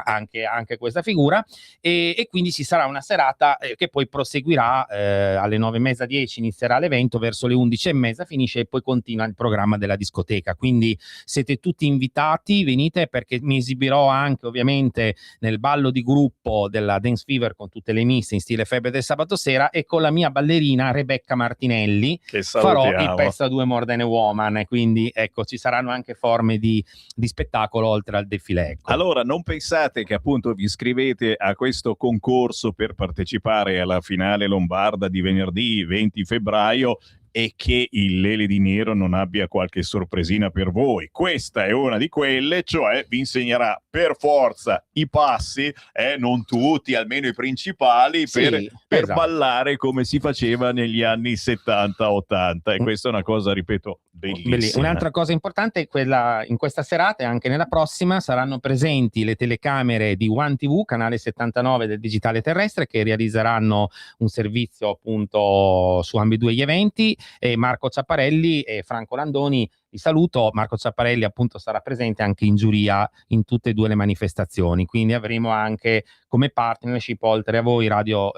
anche questa figura, e quindi ci sarà una serata che poi proseguirà alle 9:30, 10 inizierà l'evento, verso le 11:30 finisce e poi continua il programma della discoteca. Quindi siete tutti invitati, venite, perché mi esibirò anche ovviamente nel ballo di gruppo della Dance Fever con tutte le misse in stile Febbre del sabato sera, e con la mia ballerina Rebecca Martinelli che farò salutiamo. il pezzo a 2 More Than a Woman, quindi ecco, ci saranno anche forme di spettacolo oltre al defilé. Ecco. Allora, non pensate che appunto vi iscrivete a questo concorso per partecipare alla finale lombarda di venerdì 20 febbraio e che il Lele di Nero non abbia qualche sorpresina per voi. Questa è una di quelle, cioè vi insegnerà per forza i passi, non tutti, almeno i principali, per esatto. ballare come si faceva negli anni 70-80, e questa è una cosa, ripeto, bellissima. Un'altra cosa importante è quella, in questa serata e anche nella prossima saranno presenti le telecamere di One TV, canale 79 del digitale terrestre, che realizzeranno un servizio appunto su ambedue gli eventi, e Marco Ciapparelli e Franco Landoni. Vi saluto. Marco Ciapparelli appunto sarà presente anche in giuria in tutte e 2 le manifestazioni, quindi avremo anche come partnership, oltre a voi Radio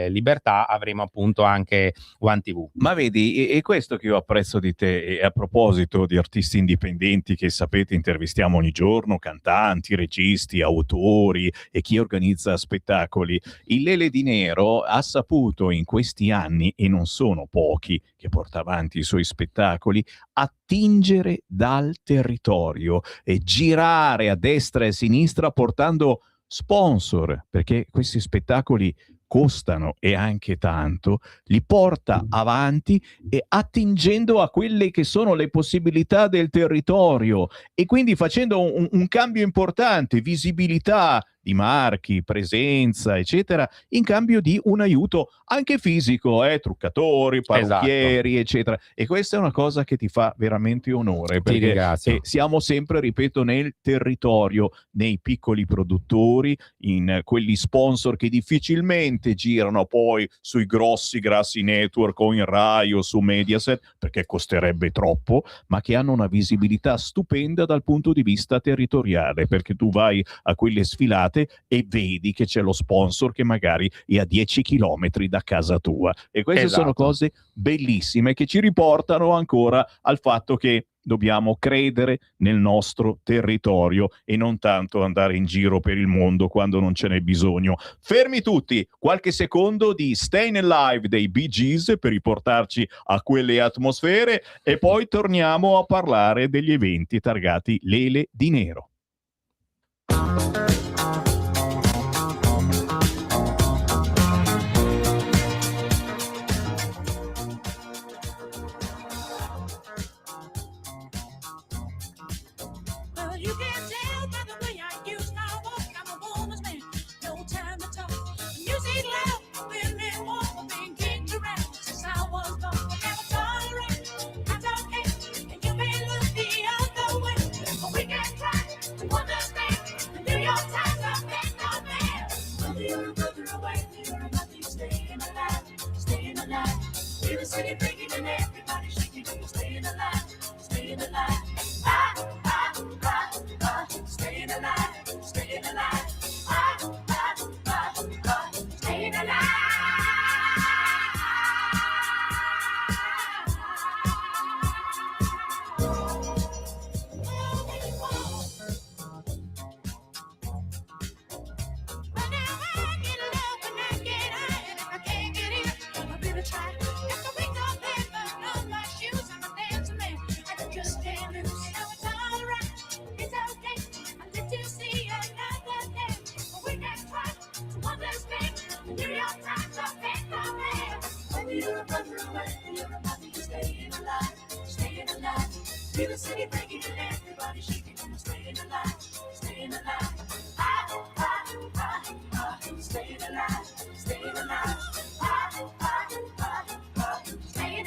Libertà, avremo appunto anche One TV. Ma vedi, è questo che io apprezzo di te. E a proposito di artisti indipendenti che sapete intervistiamo ogni giorno, cantanti, registi, autori e chi organizza spettacoli, il Lele di Nero ha saputo in questi anni, e non sono pochi che porta avanti i suoi spettacoli, attingere dal territorio e girare a destra e a sinistra portando sponsor, perché questi spettacoli costano e anche tanto, li porta avanti e attingendo a quelle che sono le possibilità del territorio, e quindi facendo un cambio importante, visibilità di marchi, presenza, eccetera, in cambio di un aiuto anche fisico, truccatori, parrucchieri, eccetera. E questa è una cosa che ti fa veramente onore, perché siamo sempre, ripeto, nel territorio, nei piccoli produttori, in quegli sponsor che difficilmente girano poi sui grossi network o in Rai o su Mediaset, perché costerebbe troppo, ma che hanno una visibilità stupenda dal punto di vista territoriale, perché tu vai a quelle sfilate e vedi che c'è lo sponsor che magari è a 10 chilometri da casa tua, e queste sono cose bellissime che ci riportano ancora al fatto che dobbiamo credere nel nostro territorio e non tanto andare in giro per il mondo quando non ce n'è bisogno. Fermi tutti, qualche secondo di Stayin' Alive dei Bee Gees per riportarci a quelle atmosfere, e poi torniamo a parlare degli eventi targati Lele di Nero. Music loud, been kicked around since I was born. Never tolerate you're further away, you're about to staying alive, staying alive. Feel the city breaking and everybody shaking, you're staying alive, staying alive. Ah, ah, ah, ah, staying alive, staying alive. Ah, ah, ah, ah, staying alive. Feel the city breaking and everybody shaking and staying alive, staying alive. Ah, ah, ah, ah, staying alive, staying alive. Ah, ah, ah, ah, staying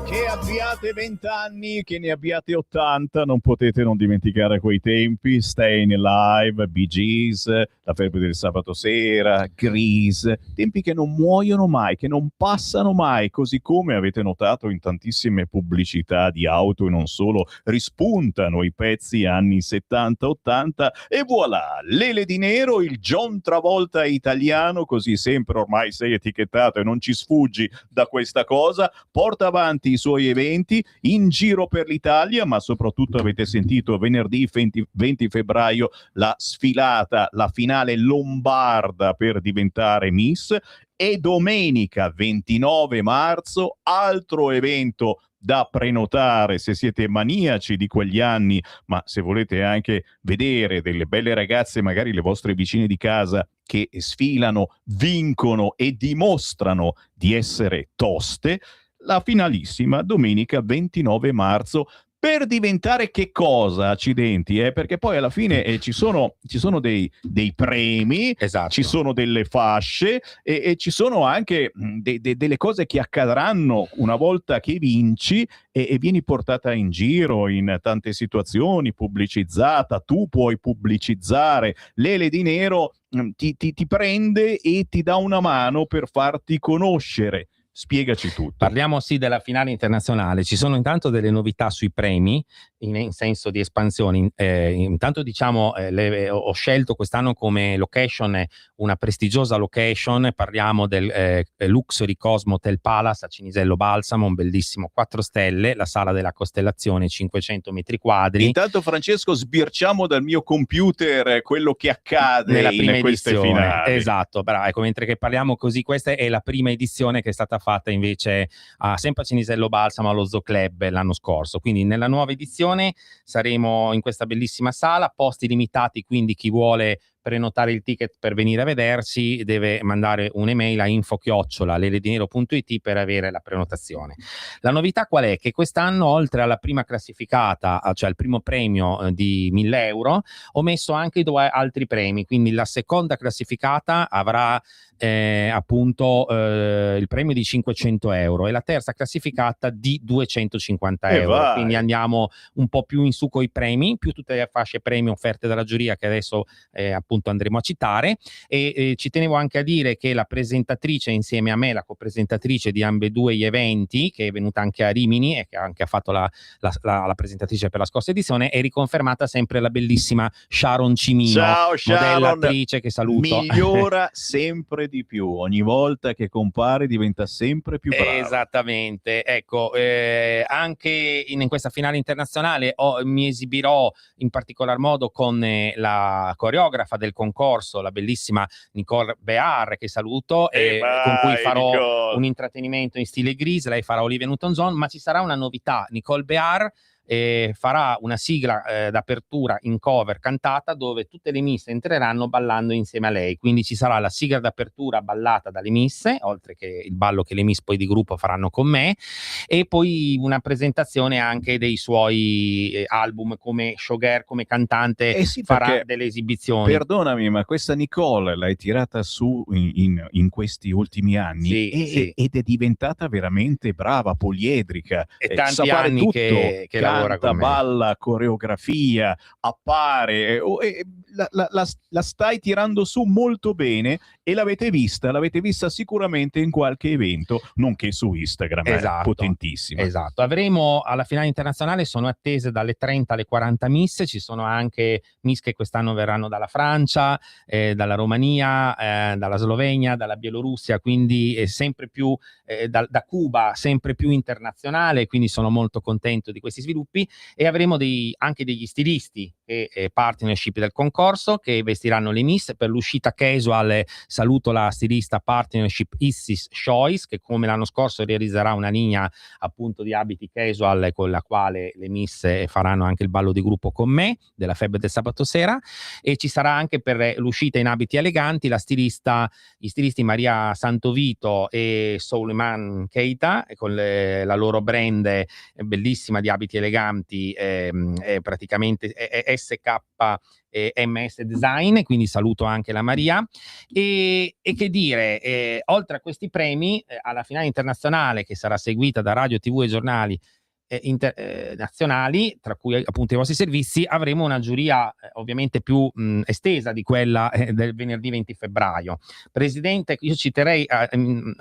Che abbiate 20 anni, che ne abbiate 80, non potete non dimenticare quei tempi. Staying Alive, Bee Gees, La febbre del sabato sera, Grease, tempi che non muoiono mai, che non passano mai, così come avete notato in tantissime pubblicità di auto e non solo, rispuntano i pezzi anni 70-80 e voilà, Lele di Nero, il John Travolta italiano, così sempre ormai sei etichettato e non ci sfuggi da questa cosa, porta avanti i suoi eventi in giro per l'Italia, ma soprattutto avete sentito venerdì 20 febbraio la sfilata, la finale lombarda per diventare Miss, e domenica 29 marzo altro evento da prenotare se siete maniaci di quegli anni, ma se volete anche vedere delle belle ragazze, magari le vostre vicine di casa, che sfilano, vincono e dimostrano di essere toste. La finalissima domenica 29 marzo per diventare che cosa, accidenti, perché poi alla fine ci sono dei premi, esatto, ci sono delle fasce e ci sono anche delle cose che accadranno una volta che vinci e vieni portata in giro in tante situazioni, pubblicizzata, tu puoi pubblicizzare. Lele di Nero ti prende e ti dà una mano per farti conoscere. Spiegaci tutto. Parliamo sì della finale internazionale. Ci sono intanto delle novità sui premi in senso di espansione. Intanto diciamo ho scelto quest'anno come location una prestigiosa location. Parliamo del Luxury Cosmo Hotel Palace a Cinisello Balsamo, un bellissimo 4 stelle, la sala della costellazione, 500 metri quadri. Intanto Francesco, sbirciamo dal mio computer quello che accade nella prima in queste edizione. finali. Esatto, bravo. Ecco, mentre che parliamo così, questa è la prima edizione che è stata fatta invece sempre a Cinisello Balsamo allo Zoo Club l'anno scorso. Quindi nella nuova edizione saremo in questa bellissima sala, posti limitati, quindi chi vuole prenotare il ticket per venire a vedersi deve mandare un'email a info@leledinero.it per avere la prenotazione. La novità qual è? Che quest'anno, oltre alla prima classificata, cioè al primo premio di 1.000 euro, ho messo anche 2 altri premi, quindi la seconda classificata avrà appunto il premio di 500 euro e la terza classificata di 250 euro. Vai. Quindi andiamo un po' più in su coi premi, più tutte le fasce premi offerte dalla giuria che adesso appunto andremo a citare, e ci tenevo anche a dire che la presentatrice insieme a me, la copresentatrice di ambedue gli eventi, che è venuta anche a Rimini e che anche ha fatto la presentatrice per la scorsa edizione, è riconfermata sempre la bellissima Sharon Cimino. Ciao Sharon, modella, attrice, che saluto. migliora sempre di più, ogni volta che compare diventa sempre più brava. Esattamente, ecco, anche in questa finale internazionale mi esibirò in particolar modo con la coreografa del concorso, la bellissima Nicole Bear, che saluto, con cui farò Nicole un intrattenimento in stile Grease. Lei farà Olivia Newton-John, ma ci sarà una novità. Nicole Bear farà una sigla d'apertura in cover cantata, dove tutte le miss entreranno ballando insieme a lei, quindi ci sarà la sigla d'apertura ballata dalle miss, oltre che il ballo che le miss poi di gruppo faranno con me, e poi una presentazione anche dei suoi album come showgirl, come cantante. Sì, farà delle esibizioni. Perdonami, ma questa Nicole l'hai tirata su in questi ultimi anni, sì. ed è diventata veramente brava, poliedrica, E tanti sa fare anni tutto, che lavora lavora canta, con me. balla, coreografia, appare, la stai tirando su molto bene e l'avete vista sicuramente in qualche evento, nonché su Instagram, Esatto, potentissima. esatto. Avremo alla finale internazionale, sono attese dalle 30 alle 40 miss, ci sono anche miss che quest'anno verranno dalla Francia, dalla Romania, dalla Slovenia, dalla Bielorussia, quindi sempre più da Cuba, sempre più internazionale, quindi sono molto contento di questi sviluppi. E avremo anche degli stilisti e partnership del concorso che vestiranno le miss. Per l'uscita casual saluto la stilista partnership Isis Choice, che come l'anno scorso realizzerà una linea appunto di abiti casual con la quale le miss faranno anche il ballo di gruppo con me della Febbre del sabato sera. E ci sarà anche per l'uscita in abiti eleganti gli stilisti Maria Santovito e Souleymane Keita con la loro brand bellissima di abiti eleganti, praticamente SK MS Design, quindi saluto anche la Maria. E che dire, oltre a questi premi, alla finale internazionale, che sarà seguita da radio, TV e giornali nazionali, tra cui appunto i vostri servizi, avremo una giuria ovviamente più estesa di quella del venerdì 20 febbraio. Presidente, io ci terrei a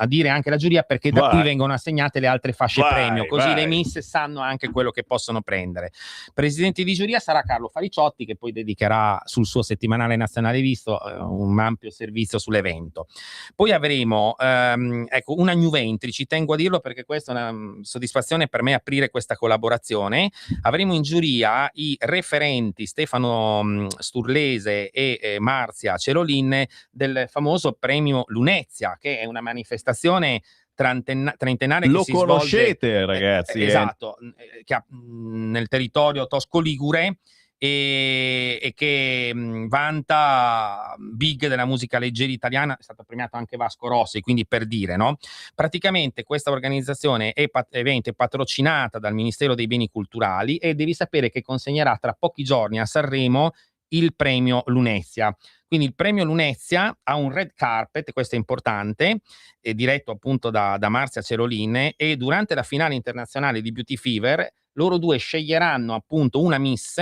dire anche la giuria, perché da qui vengono assegnate le altre fasce premio, così le miss sanno anche quello che possono prendere. Presidente di giuria sarà Carlo Fariciotti, che poi dedicherà sul suo settimanale nazionale visto un ampio servizio sull'evento. Poi avremo ecco, una new entry, ci tengo a dirlo perché questa è una soddisfazione per me, aprire questa collaborazione. Avremo in giuria i referenti Stefano Sturlese e Marzia Cerolin del famoso premio Lunezia, che è una manifestazione trentennale che si conoscete, svolge, ragazzi, esatto, che nel territorio tosco-ligure, e che vanta big della musica leggera italiana. È stato premiato anche Vasco Rossi, quindi per dire, no? Praticamente questa organizzazione evento è patrocinata dal Ministero dei Beni Culturali e devi sapere che consegnerà tra pochi giorni a Sanremo il premio Lunezia. Quindi il premio Lunezia ha un red carpet, questo è importante, è diretto appunto da Marzia Cerolin, e durante la finale internazionale di Beauty Fever loro due sceglieranno appunto una miss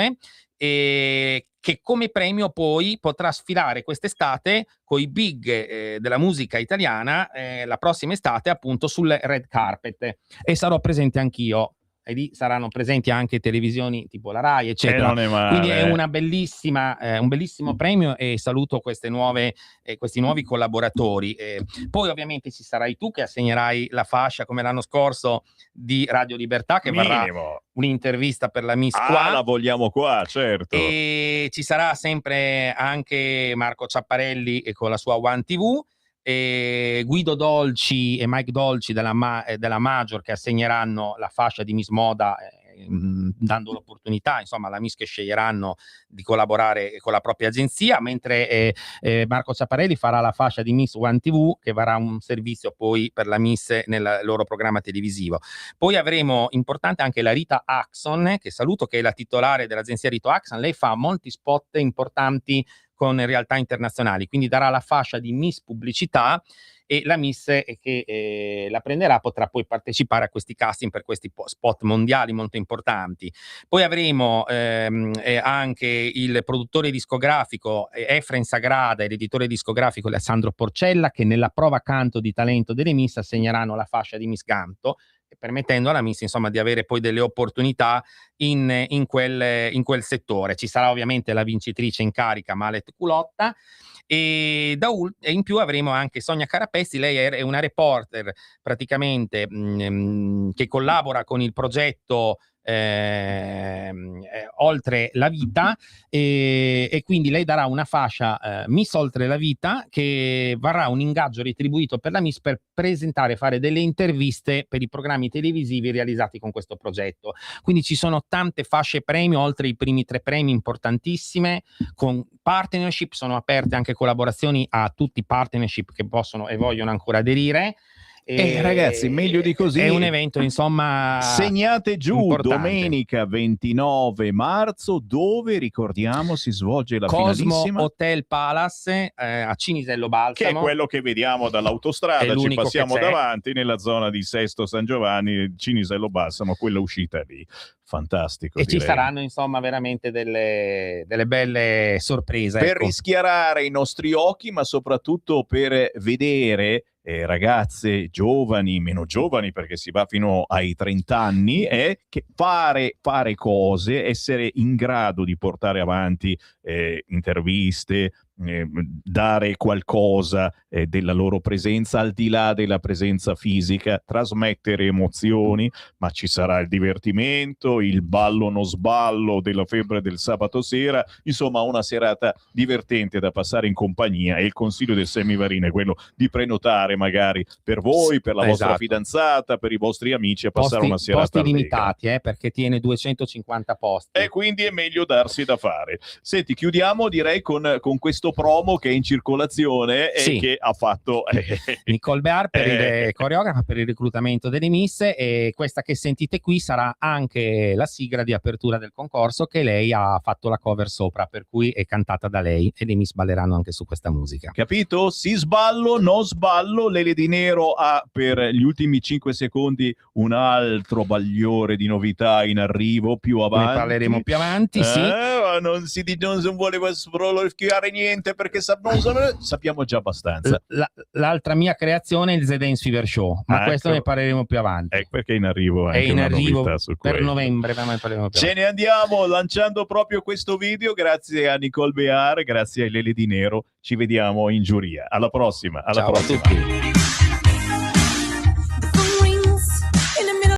che come premio poi potrà sfilare quest'estate con i big della musica italiana la prossima estate appunto sul red carpet, e sarò presente anch'io. E lì saranno presenti anche televisioni tipo la Rai, eccetera. Non è male. Quindi è una bellissima, un bellissimo premio, e saluto questi nuovi collaboratori. Poi ovviamente ci sarai tu che assegnerai la fascia, come l'anno scorso, di Radio Libertà, che varrà un'intervista per la Miss qua. La vogliamo qua, certo. E ci sarà sempre anche Marco Ciapparelli con la sua One TV, Guido Dolci e Mike Dolci della Major, che assegneranno la fascia di Miss Moda, dando l'opportunità insomma alla Miss che sceglieranno di collaborare con la propria agenzia, mentre Marco Ciapparelli farà la fascia di Miss One TV, che varrà un servizio poi per la Miss nel loro programma televisivo. Poi avremo importante anche la Rita Axon, che saluto, che è la titolare dell'agenzia Rita Axon. Lei fa molti spot importanti con realtà internazionali, quindi darà la fascia di Miss Pubblicità, e la Miss che la prenderà potrà poi partecipare a questi casting per questi spot mondiali molto importanti. Poi avremo anche il produttore discografico Efren Sagrada e l'editore discografico Alessandro Porcella, che nella prova canto di talento delle Miss assegneranno la fascia di Miss Canto, permettendo alla Miss insomma di avere poi delle opportunità in quel settore. Ci sarà ovviamente la vincitrice in carica, Malet Culotta, e in più avremo anche Sonia Carapesti. Lei è una reporter praticamente che collabora con il progetto Oltre la Vita, e quindi lei darà una fascia Miss Oltre la Vita, che varrà un ingaggio retribuito per la Miss per fare delle interviste per i programmi televisivi realizzati con questo progetto. Quindi ci sono tante fasce premio, oltre i primi 3 premi importantissime, con partnership. Sono aperte anche collaborazioni a tutti i partnership che possono e vogliono ancora aderire. Ragazzi, meglio di così. È un evento, insomma, segnate giù, importante. domenica 29 marzo, dove, ricordiamo, si svolge la Cosmo finalissima. Hotel Palace a Cinisello Balsamo. Che è quello che vediamo dall'autostrada, È ci l'unico passiamo che c'è. davanti nella zona di Sesto San Giovanni, Cinisello Balsamo, quella uscita lì. Fantastico. E ci direi. saranno, insomma, veramente delle belle sorprese. Per ecco. rischiarare i nostri occhi, ma soprattutto per vedere ragazze giovani, meno giovani, perché si va fino ai 30 anni, che fare cose, essere in grado di portare avanti interviste, dare qualcosa della loro presenza al di là della presenza fisica, trasmettere emozioni, ma ci sarà il divertimento, il ballo no sballo della febbre del sabato sera, insomma una serata divertente da passare in compagnia, e il consiglio del Semivarin è quello di prenotare magari per voi, per la vostra Esatto. fidanzata, per i vostri amici, a passare una serata posti allegra. limitati, perché tiene 250 posti. E quindi è meglio darsi da fare. Senti, chiudiamo direi con questo promo che è in circolazione e Sì. che ha fatto Nicole Bear per il coreografa per il reclutamento delle Miss, e questa che sentite qui sarà anche la sigla di apertura del concorso, che lei ha fatto la cover sopra, per cui è cantata da lei e le Miss balleranno anche su questa musica. Capito? Si sballo, no sballo. Lele Di Nero ha per gli ultimi 5 secondi un altro bagliore di novità in arrivo più avanti. Ne parleremo più avanti, sì. Ma non si vuole schiare niente perché sappiamo già abbastanza. L'altra mia creazione è il The Dance Fever Show, ma questo ne parleremo più avanti. Perché è in arrivo È anche in una arrivo novità su per questo. novembre, ma ne parleremo più Ce avanti. ne andiamo lanciando proprio questo video, grazie a Nicole Bear, grazie a Lele Di Nero, ci vediamo in giuria. Alla prossima. Ciao a tutti.